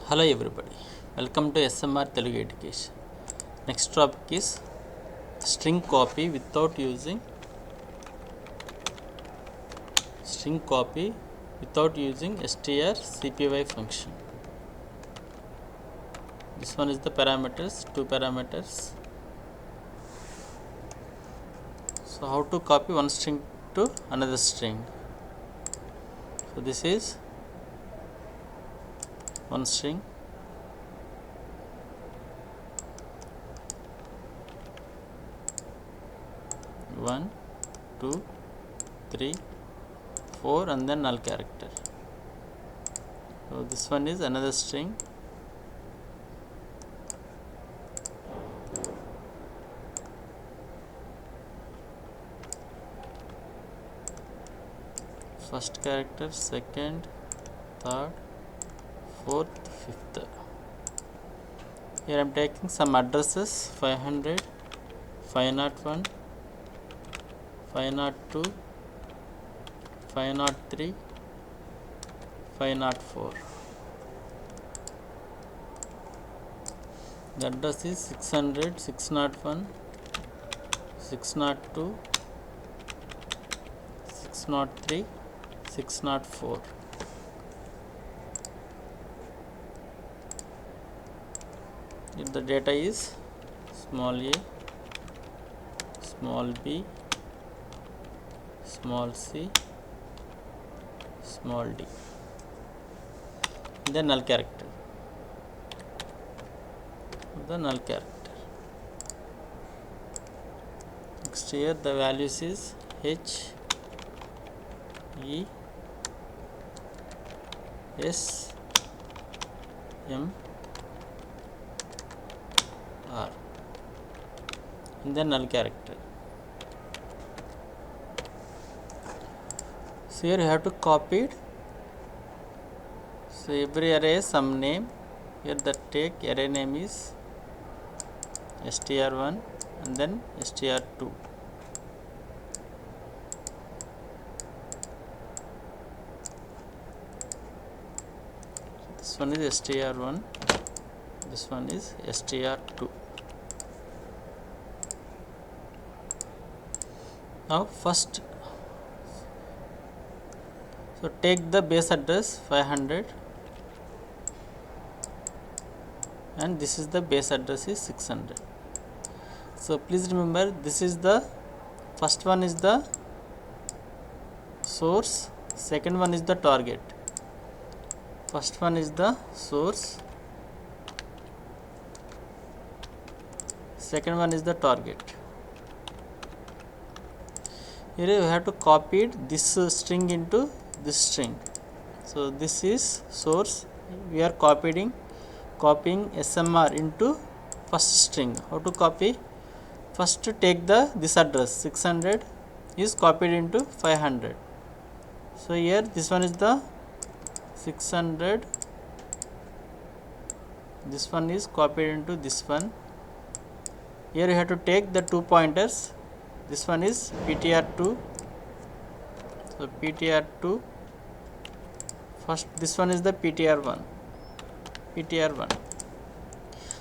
Hello everybody, welcome to SMR Telugu Education. Next topic is string copy without using strcpy function. This one is the parameters, two parameters. So how to copy one string to another string? So this is one string, one, two, three, 4 and then null character. So this one is another string, first character, second, third, fourth, fifth. Here I am taking some addresses: 500, 501, 502, 503, 504. The address is 600, 601, 602, 603, 604. If the data is small a, small b, small c, small d, then null character. The null character. Next here the values is h, e, s, m, r, and then null character. So here you have to copy it. So every array some name. Here the take array name is str1 and then str2. This one is str1, this one is str2. Now first, so take the base address 500 and this is the base address is 600. So please remember, this is the first one is the source, second one is the target. First one is the source, second one is the target. Here you have to copy this string into this string. So this is source, we are copying SMR into first string. How to copy? First take this address 600 is copied into 500. So here this one is the 600, this one is copied into this one. Here you have to take the two pointers. This one is ptr2, so ptr2, first this one is the ptr1.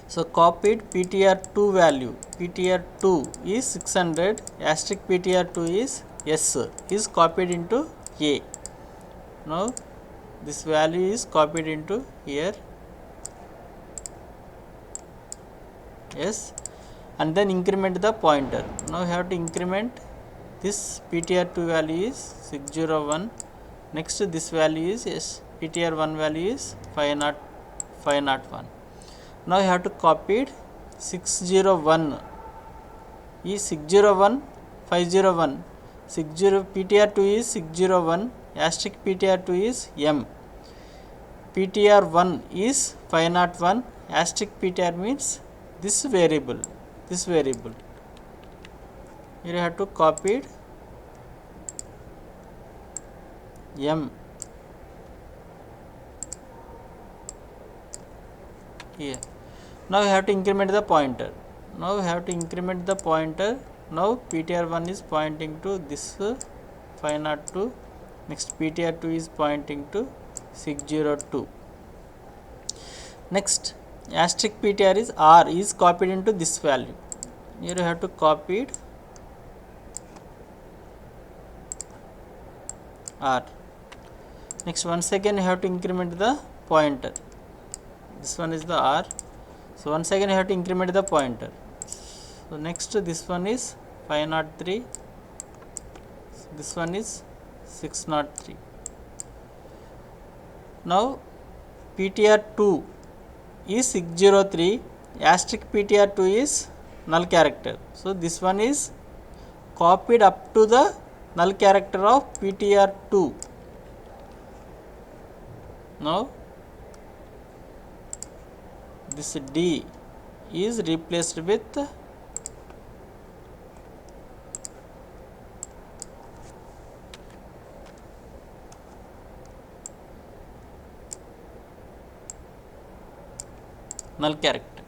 So copied ptr2 value, ptr2 is 600, asterisk ptr2 is s, is copied into a. Now this value is copied into here s, and then increment the pointer. Now you have to increment this ptr2 value is 601, next this value is s, ptr1 value is 501. Now you have to copy 601 is 601, 501, 60 ptr2 is 601, asterisk ptr2 is m, ptr1 is 501, asterisk ptr means this variable. Here you have to copy m here. Now you have to increment the pointer. Now ptr1 is pointing to this 502, next ptr2 is pointing to 602. Next, asterisk ptr is r is copied into this value. Here you have to copy it r. Next, once again you have to increment the pointer. This one is the r. So once again you have to increment the pointer. So next, this one is 503. This one is 603. Now ptr2 is 603, asterisk ptr2 is null character. So this one is copied up to the null character of ptr2. Now this d is replaced with null character.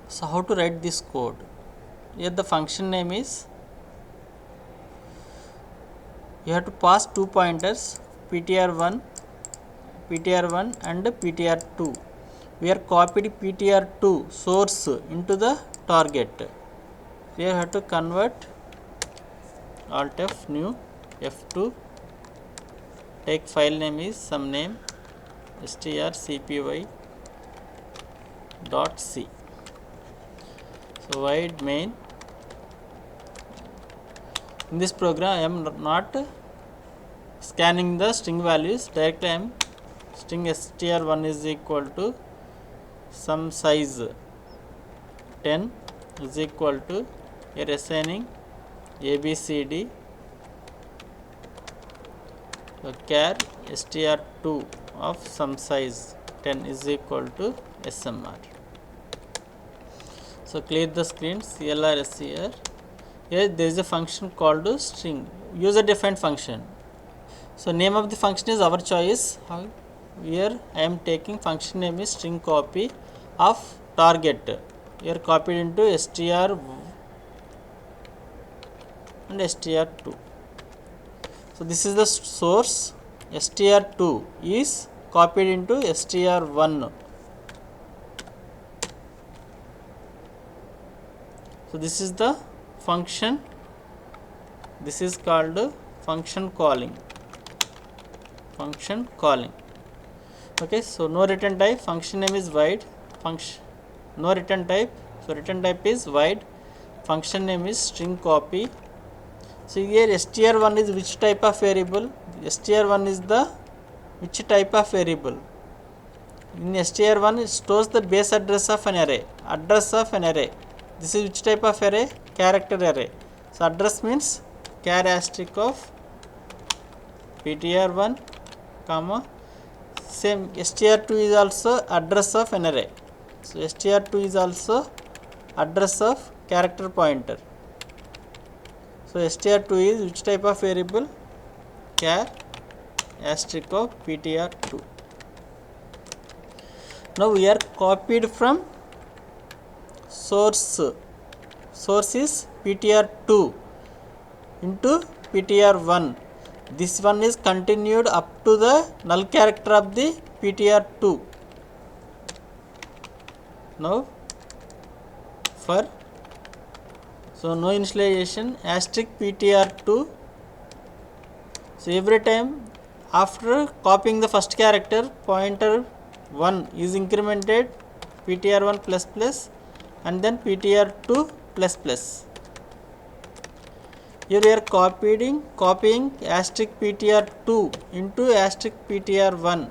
So how to write this code? Here the function name is, you have to pass two pointers, ptr1 and ptr2. We are copied ptr2 source into the target. Here you have to convert alt f new f2, take file name is some name strcpy.c. So void main. In this program I am not scanning the string values, directly I am string str1 is equal to some size 10 is equal to, here assigning abcd char str2 of some size 10 is equal to smr. So clear the screen, clrs here. Here there is a function called string, user defined function. So name of the function is our choice. Here I am taking function name is string copy of target. Here copied into str and str2. So this is the source, str2 is copied into str1. So this is the function, this is called function calling. Okay, so no return type, function name is void, no return type, so return type is void, function name is string copy. So here str1 is which type of variable? Str1 is the which type of variable? In str1 it stores the base address of an array. This is which type of array? Character array. So address means char asterisk of ptr1 comma same str2 is also address of an array. So str2 is also address of character pointer. So str2 is which type of variable? Char asterisk of ptr2. Now we are copied from source is ptr2 into ptr1. This one is continued up to the null character of the ptr2. Now for so no initialization asterisk ptr2. So every time after copying the first character, pointer 1 is incremented ptr1 plus plus and then ptr2 plus plus. Here we are copying asterisk ptr2 into asterisk ptr1.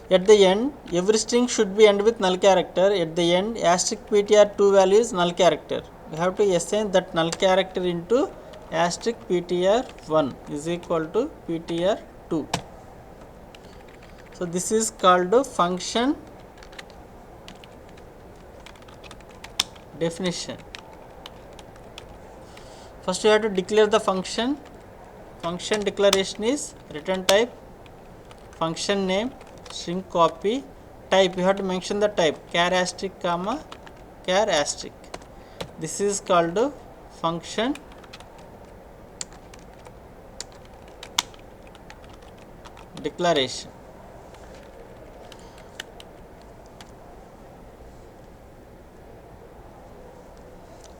At the end, every string should be end with null character. At the end, asterisk ptr2 value is null character. We have to assign that null character into asterisk ptr1 is equal to ptr2. So this is called function definition. First you have to declare the function. Function declaration is return type, function name, string copy, type you have to mention the type char asterisk comma char asterisk. This is called function declaration.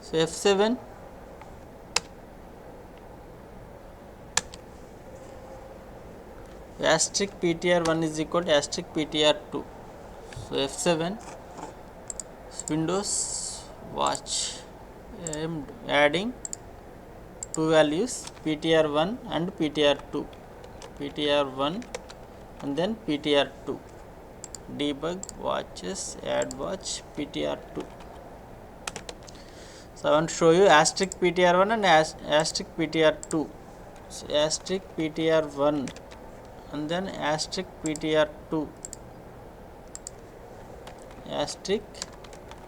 So F7 asterisk ptr1 is equal to asterisk ptr2. So F7 Windows watch, I am adding two values ptr1 and ptr2, ptr1 and then ptr2, debug watches add watch ptr2. So I want to show you asterisk ptr1 and asterisk ptr2. So asterisk ptr1 and then asterisk ptr2, asterisk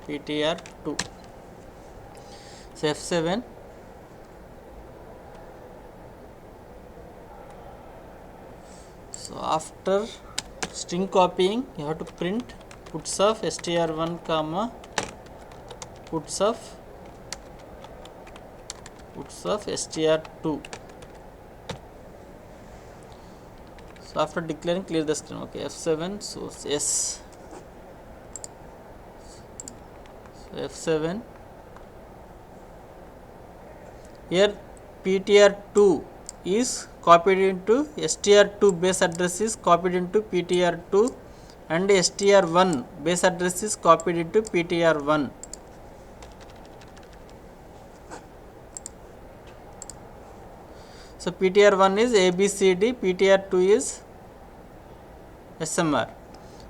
ptr2. So F7 so after string copying you have to print puts of str1 comma puts of str2. So after declaring clear the screen. Okay, F7 so yes, so F7 here ptr2 is copied into str2 base address is copied into ptr2 and str1 base address is copied into ptr1. So ptr1 is abcd, ptr2 is smr.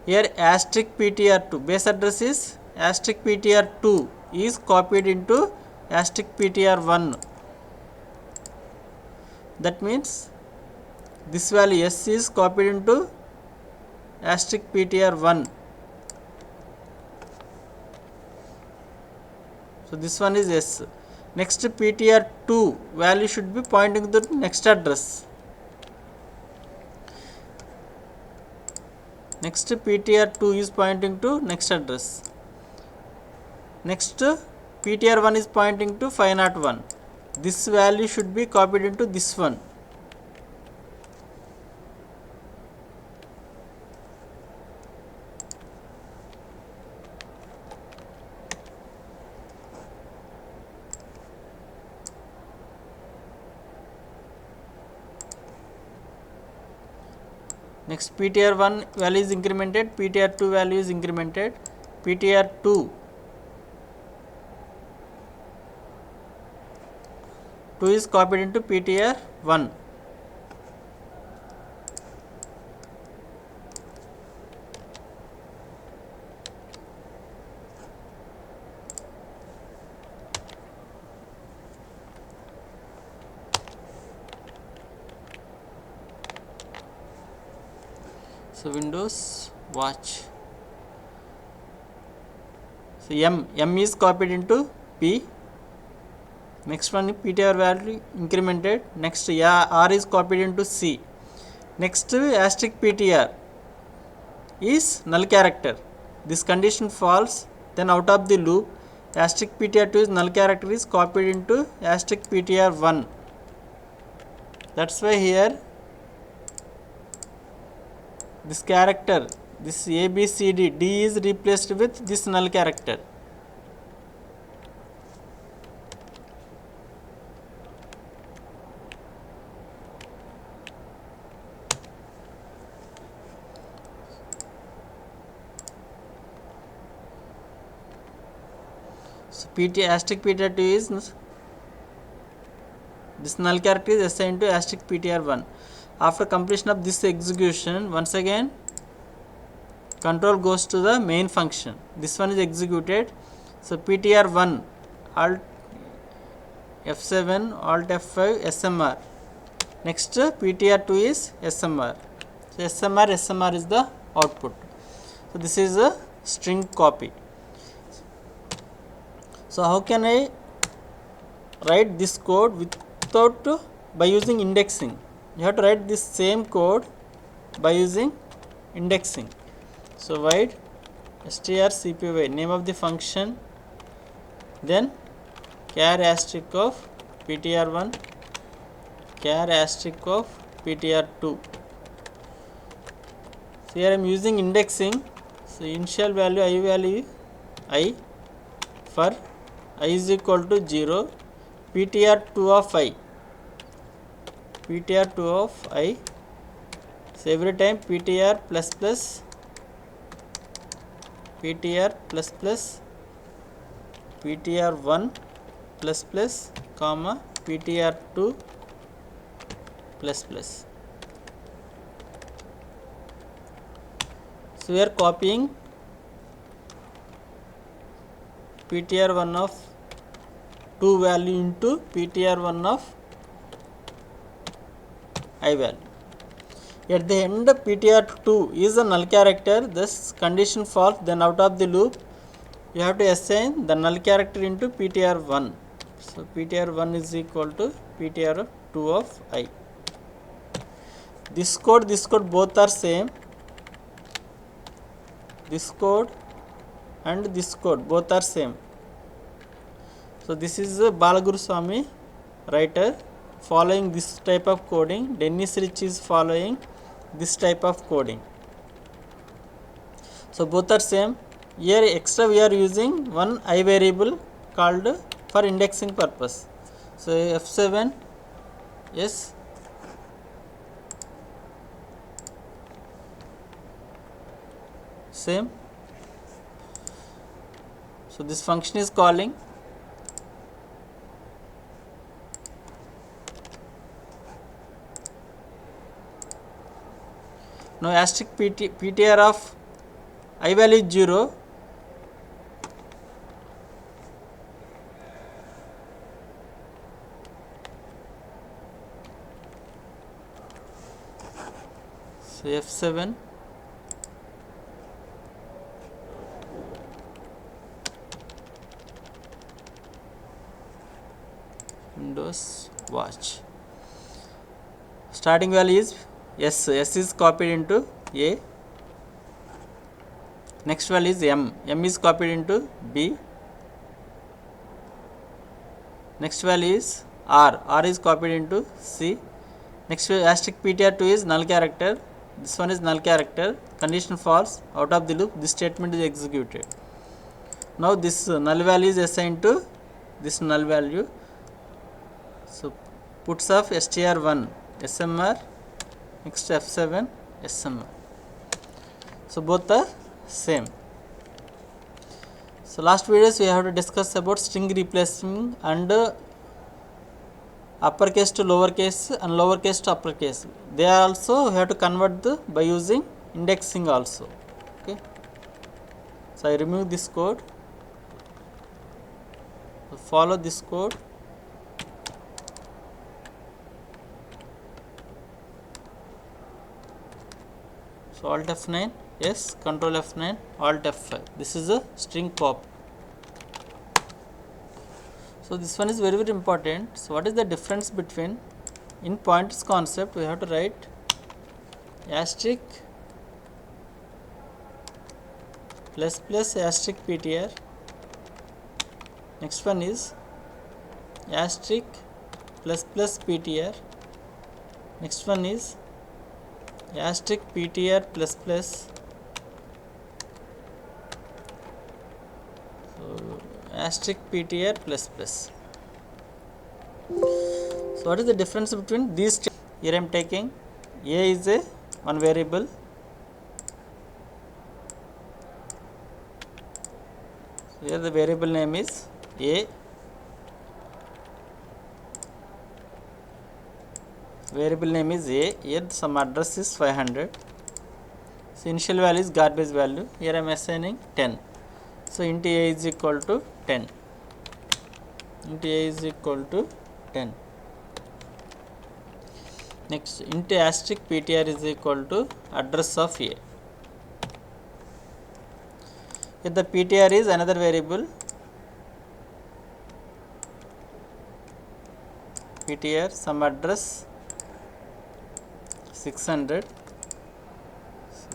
Here asterisk ptr2 base address is asterisk ptr2 is copied into asterisk ptr1. That means this value s is copied into asterisk ptr1. So this one is s. Next ptr2 value should be pointing to the next address. Next ptr2 is pointing to next address. Next ptr1 is pointing to 501. This value should be copied into this one. Next ptr1 value is incremented, ptr2 value is incremented, ptr2 is copied into ptr1. So Windows watch. So M is copied into P. Next one ptr value incremented. Next R is copied into C. Next asterisk ptr is null character. This condition false, then out of the loop asterisk ptr2 is null character is copied into asterisk ptr1. That's why here this character, this abcd d is replaced with this null character. So asterisk ptr2 is this null character is assigned to asterisk ptr1. After completion of this execution, once again control goes to the main function. This one is executed. So ptr1 alt F7 alt F5 smr. Next ptr2 is smr. So smr is the output. So this is a string copy. So how can I write this code without by using indexing? You have to write this same code by using indexing. So void strcpy, name of the function, then char asterisk of ptr1, char asterisk of ptr2. So here I am using indexing. So initial value I for I is equal to 0, ptr2 of I, ptr2 of I. So every time ptr plus plus ptr plus plus ptr1 plus plus comma ptr2 plus plus. So we are copying ptr1 of 2 value into ptr1 of I value. At the end ptr2 is a null character, thus condition false, then out of the loop you have to assign the null character into ptr1. So ptr1 is equal to ptr2 of I. This code both are same. This code and this code both are same. So this is Balaguru Swami writer following this type of coding. Dennis Rich is following this type of coding. So both are same. Here extra we are using one I variable called for indexing purpose. So F7, yes, same. So this function is calling. Now asterisk ptr of I value is 0. So F7, Windows watch. Starting value is S is copied into A. Next value is M is copied into B. Next value is R is copied into C. Next asterisk ptr2 is null character, this one is null character, condition false, out of the loop this statement is executed. Now this null value is assigned to this null value. So puts of str1 smr, next F7 smr. So both are same. So last videos we have to discuss about string replacement and uppercase to lowercase and lowercase to uppercase. They also have to convert by using indexing also. Okay. So I remove this code. Follow this code. So Alt F9, yes, Control F9, Alt F5. This is a string pop. So this one is very important. So what is the difference between, in pointers concept we have to write asterisk plus plus asterisk ptr. Next one is asterisk plus plus ptr. Next one is asterisk ptr plus plus. So asterisk ptr plus plus. So what is the difference between these two? Here I am taking A is a one variable, so here the variable name is A, variable name is A, here some address is 500. So initial value is garbage value, here I am assigning 10. So int A is equal to 10, int A is equal to 10. Next int asterisk ptr is equal to address of A. If the ptr is another variable, ptr some address 600,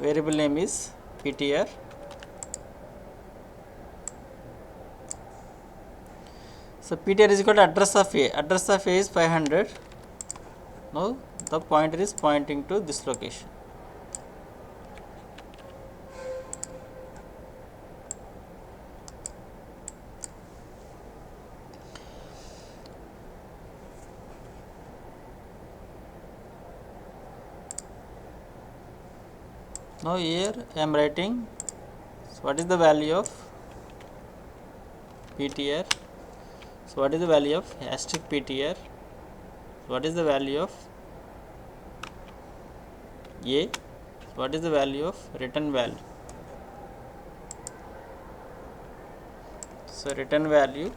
variable name is ptr. So ptr is equal to address of A. Address of A is 500. Now the pointer is pointing to this location. Now here I am writing, so what is the value of PTR? So what is the value of asterisk PTR? What is the value of A? What is the value of return value? So return value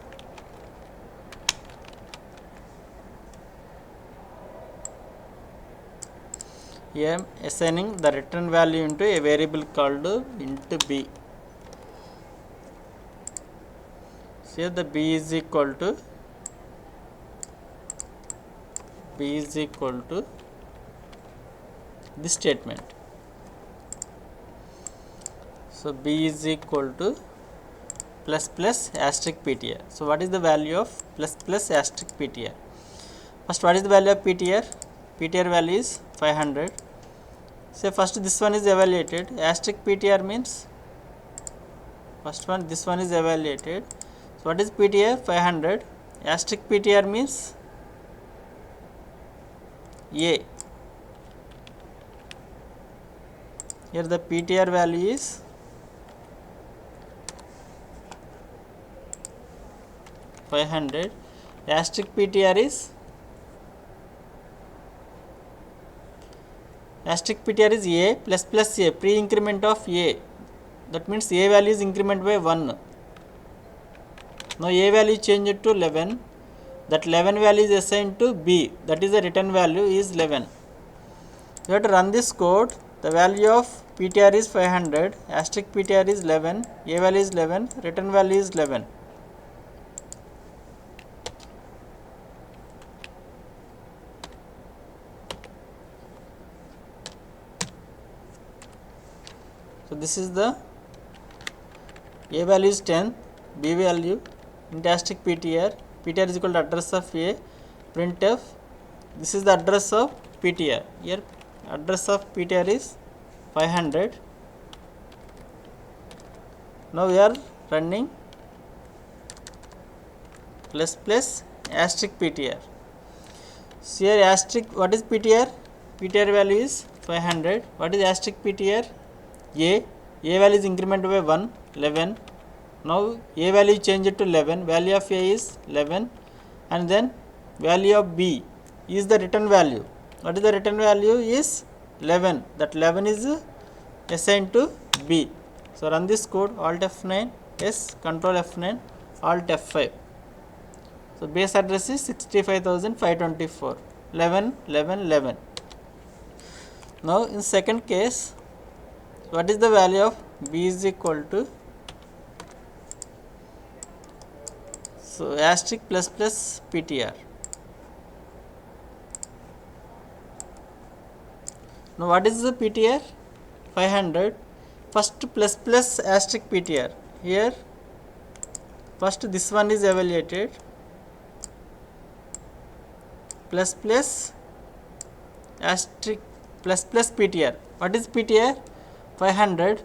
here I am assigning the return value into a variable called int b. So here the b is equal to this statement. So b is equal to plus plus asterisk PTR. So what is the value of plus plus asterisk PTR? First, what is the value of PTR? PTR value is 500. Say first this one is evaluated. Asterisk PTR means first one, this one is evaluated. So what is PTR? 500. Asterisk PTR means A. Here the PTR value is 500. Asterisk PTR is A plus plus A, pre-increment of A. That means A value is increment by 1. Now A value changed to 11. That 11 value is assigned to B. That is the return value is 11. You have to run this code. The value of PTR is 500. Asterisk PTR is 11. A value is 11. Return value is 11. So this is the A value is 10, B value into asterisk PTR. PTR is equal to address of A, printf. This is the address of PTR. Here address of PTR is 500. Now we are running plus plus asterisk PTR. So here asterisk, what is PTR? PTR value is 500. What is asterisk PTR? A value is incremented by 1, 11. Now A value changed to 11. Value of A is 11, and then value of B is the return value. What is the return value? Is 11. That 11 is assigned to B. So run this code. Alt F9, yes, Control F9, Alt F5. So base address is 65,524. 11, 11, 11. Now in second case, what is the value of B is equal to, so asterisk plus plus PTR. Now what is the PTR? 500. First plus plus asterisk PTR. Here first this one is evaluated. Plus plus asterisk plus plus PTR. What is PTR? 500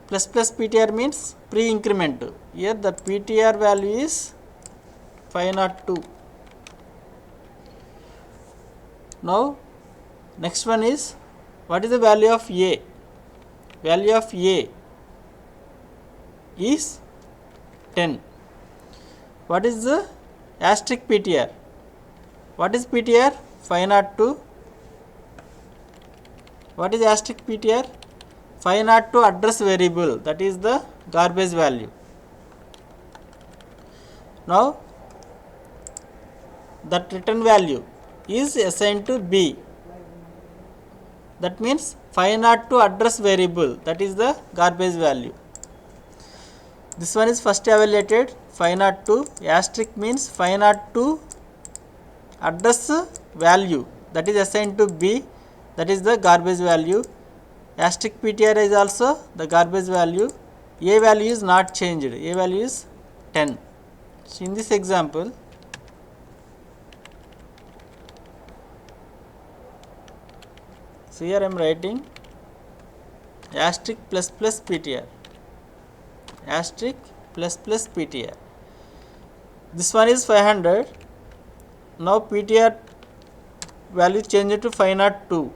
plus plus PTR means pre-increment. Here the PTR value is 502. Now next one is, what is the value of A? Value of A is 10. What is the asterisk PTR? What is PTR? 502. What is asterisk PTR? 502 address variable, that is the garbage value. Now that return value is assigned to B. That means 502 address variable, that is the garbage value. This one is first evaluated 502. Asterisk means 502 address value, that is assigned to B, that is the garbage value. Asterisk PTR is also the garbage value. A value is not changed. A value is 10. So in this example, so here I am writing asterisk plus plus PTR. Asterisk plus plus PTR. This one is 500. Now PTR value changed to 502.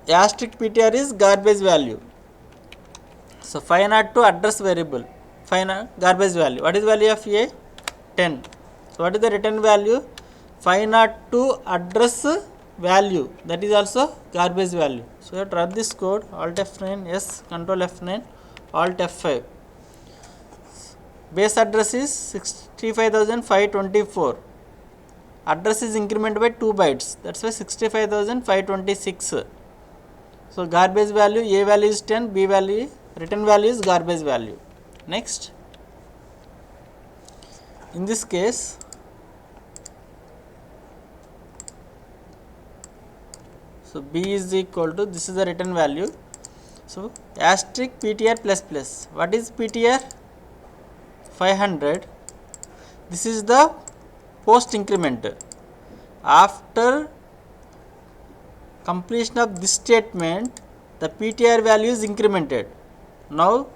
asterisk ptr is garbage value. So 502 address variable, garbage value. What is value of a? 10. So what is the return value? 502 address value, that is also garbage value. So you have to run this code. Alt F9, yes, Control F9, Alt F5. Base address is 65,524. Address is incremented by 2 bytes, that's why 65,526. So garbage value, a value is 10, b value, return value is garbage value. Next, in this case, so b is equal to, this is the return value. So asterisk ptr plus plus. What is ptr? 500. This is the post increment. After completion of this statement, the ptr value is incremented. Now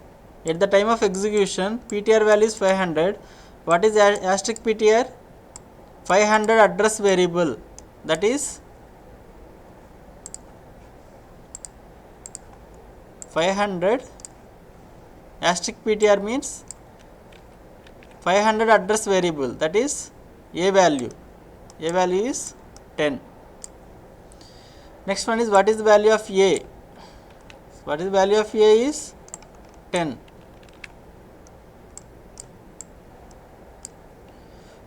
at the time of execution, ptr value is 500. What is asterisk ptr? 500 address variable, that is 500 asterisk ptr means 500 address variable, that is a value. A value is 10. Next one is, what is the value of a? What is the value of a is 10.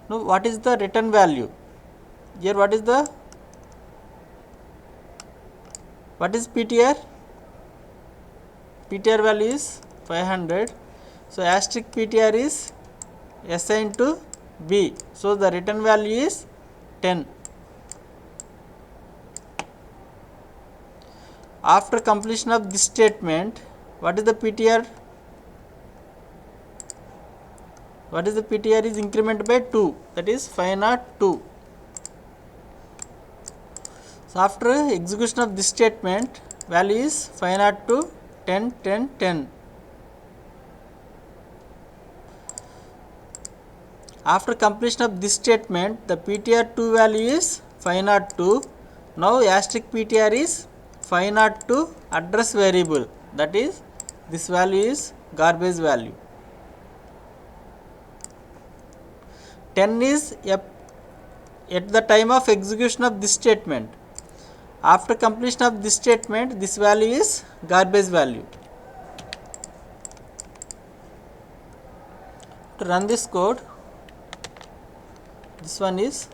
Now what is the return value? Here what is ptr? Ptr value is 500. So asterisk ptr is assigned to b. So the return value is 10. After completion of this statement, what is the ptr? What is the ptr is incremented by 2, that is 502. So after execution of this statement, value is 502, 10, 10, 10. After completion of this statement, the ptr2 value is 502. Now asterisk ptr is 502 address variable, that is this value is garbage value. 10 is at the time of execution of this statement. After completion of this statement, this value is garbage value. To run this code, this one is,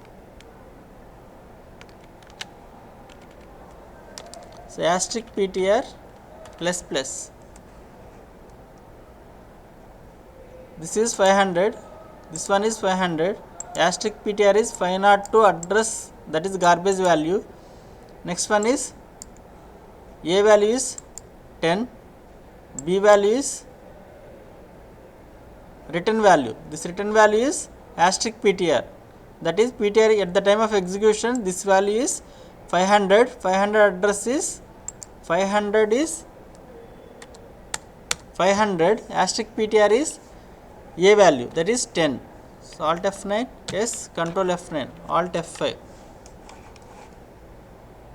so asterisk ptr plus plus. This is 500. This one is 500. Asterisk ptr is 502 address, that is garbage value. Next one is, a value is 10, b value is return value. This return value is asterisk ptr, that is ptr at the time of execution, this value is 500. 500 address is 500 is 500. Asterisk ptr is a value, that is 10. So Alt F9, yes, Control F9, Alt F5.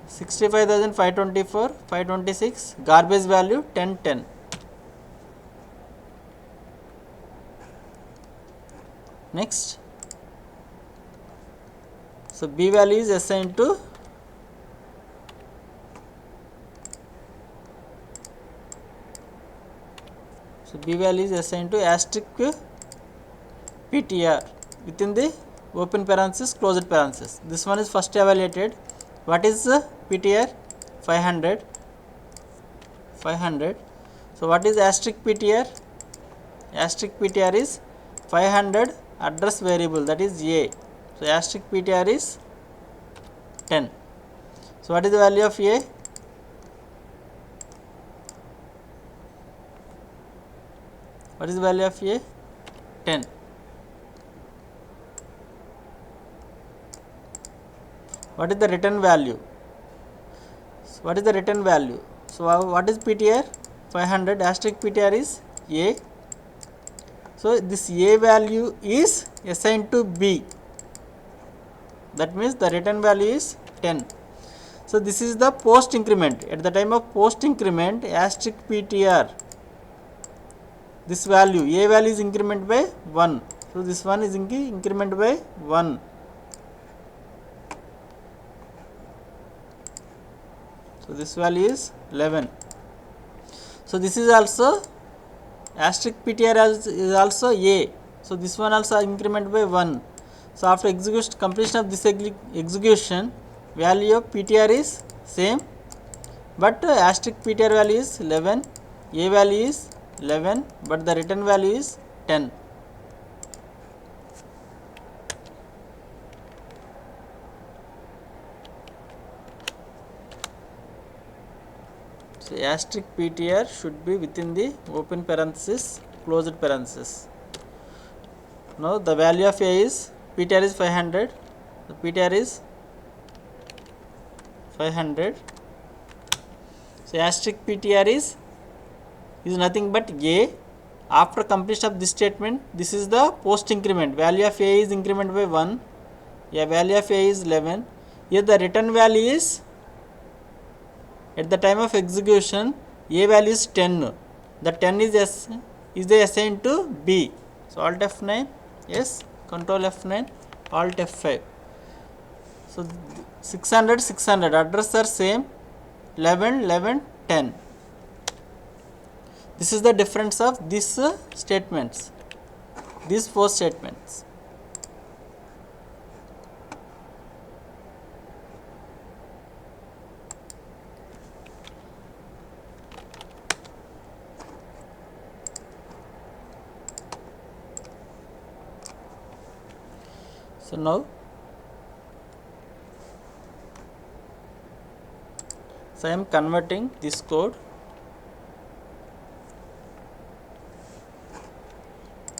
65,524, 526, garbage value 10, 10. Next, so b value is assigned to, so b value is assigned to asterisk ptr within the open parenthesis, closed parenthesis. This one is first evaluated. What is ptr? 500. 500. So what is asterisk ptr? Asterisk ptr is 500 address variable, that is a. So asterisk ptr is 10. So what is the value of a? What is the value of a? 10. What is the return value? So what is the return value? So what is ptr? 500. Asterisk ptr is a. So this a value is assigned to b. That means the return value is 10. So this is the post increment. At the time of post increment, asterisk PTR, this value, A value is increment by 1. So this one is increment by 1. So this value is 11. So this is also asterisk PTR is also A. So this one also increment by 1. So after completion of this execution, value of PTR is same, but asterisk PTR value is 11, A value is 11, but the return value is 10. So asterisk PTR should be within the open parenthesis, closed parenthesis. Now the value of A is, PTR is 500, the PTR is 500. So asterisk PTR is nothing but A. After completion of this statement, this is the post increment. Value of A is increment by 1. Yeah, value of A is 11. Here the return value is, at the time of execution, A value is 10. The 10 is assigned to B. So Alt F9, yes, Control F9, Alt F5. So 600, 600, address are same, 11, 11, 10. This is the difference of these statements, these 4 statements. So now, I am converting this code.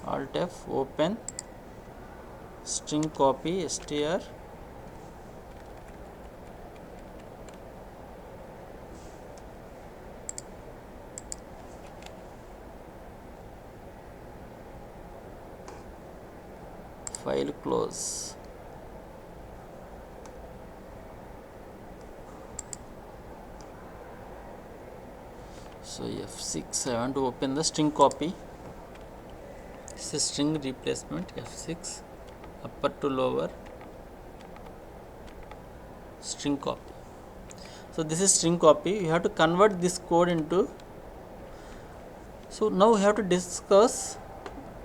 Alt F, open, string copy, str, file close. So F6, I want to open the string copy. This is string replacement, F6, upper to lower, string copy. So this is string copy. You have to convert this code into. So now we have to discuss.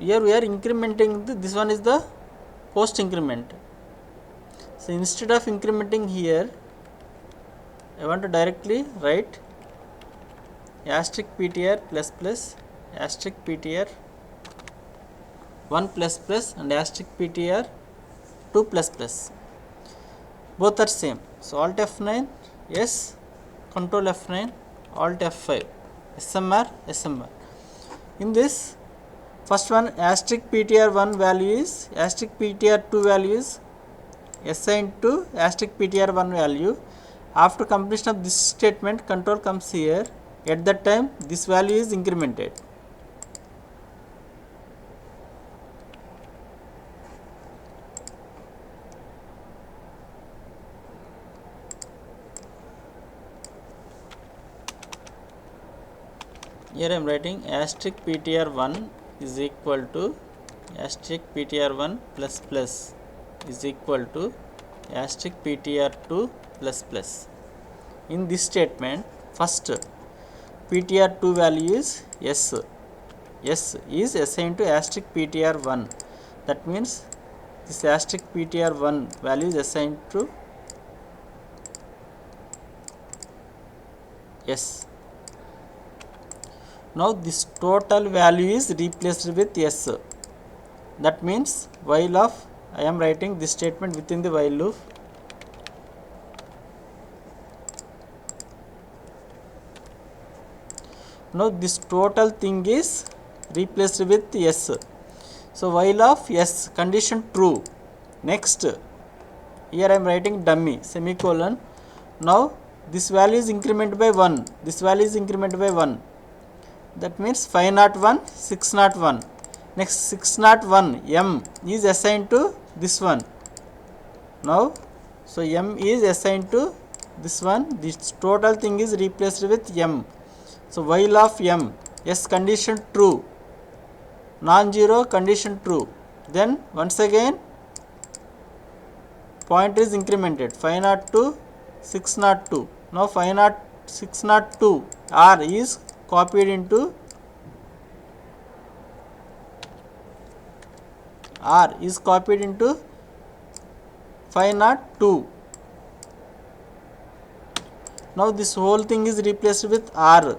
Here we are incrementing this one is the post increment. So instead of incrementing here, I want to directly write asterisk PTR plus plus, asterisk PTR 1 plus plus, and asterisk PTR 2 plus plus. Both are same. So Alt F9, yes, Control F9, Alt F5, SMR, SMR. In this first one, asterisk PTR 1 value is, asterisk PTR 2 value is assigned to asterisk PTR 1 value. After completion of this statement, control comes here. At that time, this value is incremented. Here I am writing asterisk PTR 1 is equal to asterisk PTR 1 plus plus is equal to asterisk PTR 2 plus plus. In this statement, first PTR 2 value is S. S is assigned to asterisk PTR 1. That means this asterisk PTR 1 value is assigned to S. Now this total value is replaced with S. That means while of, I am writing this statement within the while loop. Now this total thing is replaced with S. So while of S, condition true. Next, here I am writing dummy, semicolon. Now this value is incremented by 1. This value is incremented by 1. That means 501, 601. Next 601, M is assigned to this one. Now, so M is assigned to this one, this total thing is replaced with m. So while of m, yes, condition true, non-zero, condition true, then once again pointer is incremented 502 602. Now 602 r is copied into 502. Now this whole thing is replaced with r,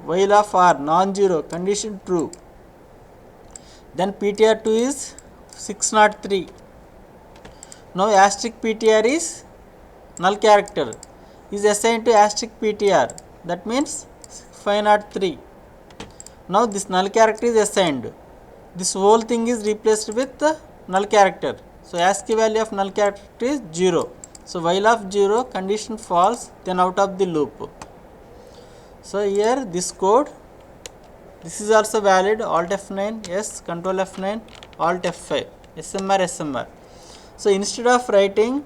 while of r non-zero, condition true, then ptr2 is 603. Now asterisk ptr is null character is assigned to asterisk ptr, that means 503. Now this null character is assigned, this whole thing is replaced with the null character. So ASCII value of null character is 0. So while of 0, condition false, then out of the loop. So here this code, this is also valid, alt F9, yes, control F9, alt F5, SMR. So instead of writing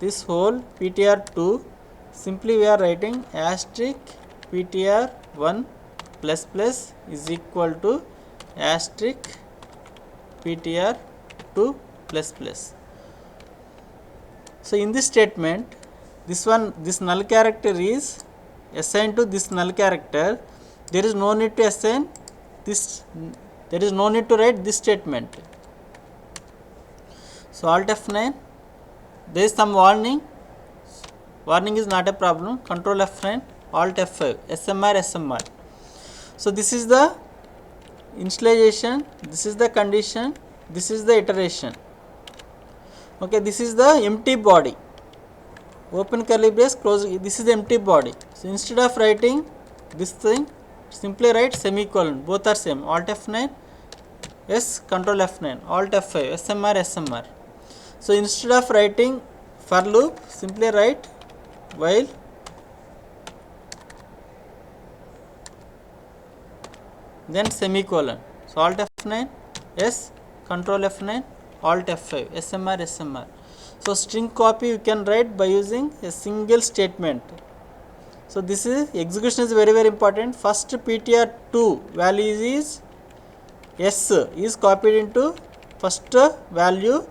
this whole ptr2, simply we are writing asterisk ptr1 plus plus is equal to asterisk ptr2 plus plus. So in this statement, this null character is assigned to this null character. There is no need to assign this, there is no need to write this statement. So alt F9, there is some warning is not a problem, control F9, alt F5, SMR. So this is the initialization, this is the condition, this is the iteration. Okay, this is the empty body, open curly brace, close, this is the empty body. So instead of writing this thing, simply write semicolon, both are same, alt F9, yes, control F9, alt F5, SMR. So instead of writing for loop, simply write while then semicolon. So alt F9, yes, control F9, alt F5, SMR. So string copy you can write by using a single statement. So this is execution is very important. First ptr2 value is s is copied into first value,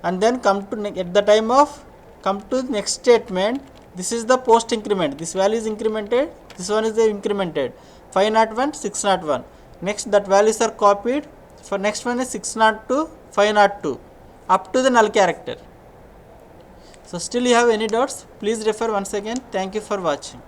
and then come to at the time of come to next statement, this is the post increment, this value is incremented, this one is the incremented 501 601. Next that values are copied, for next one is 602 502 up to the null character. So still you have any doubts, please refer once again. Thank you for watching.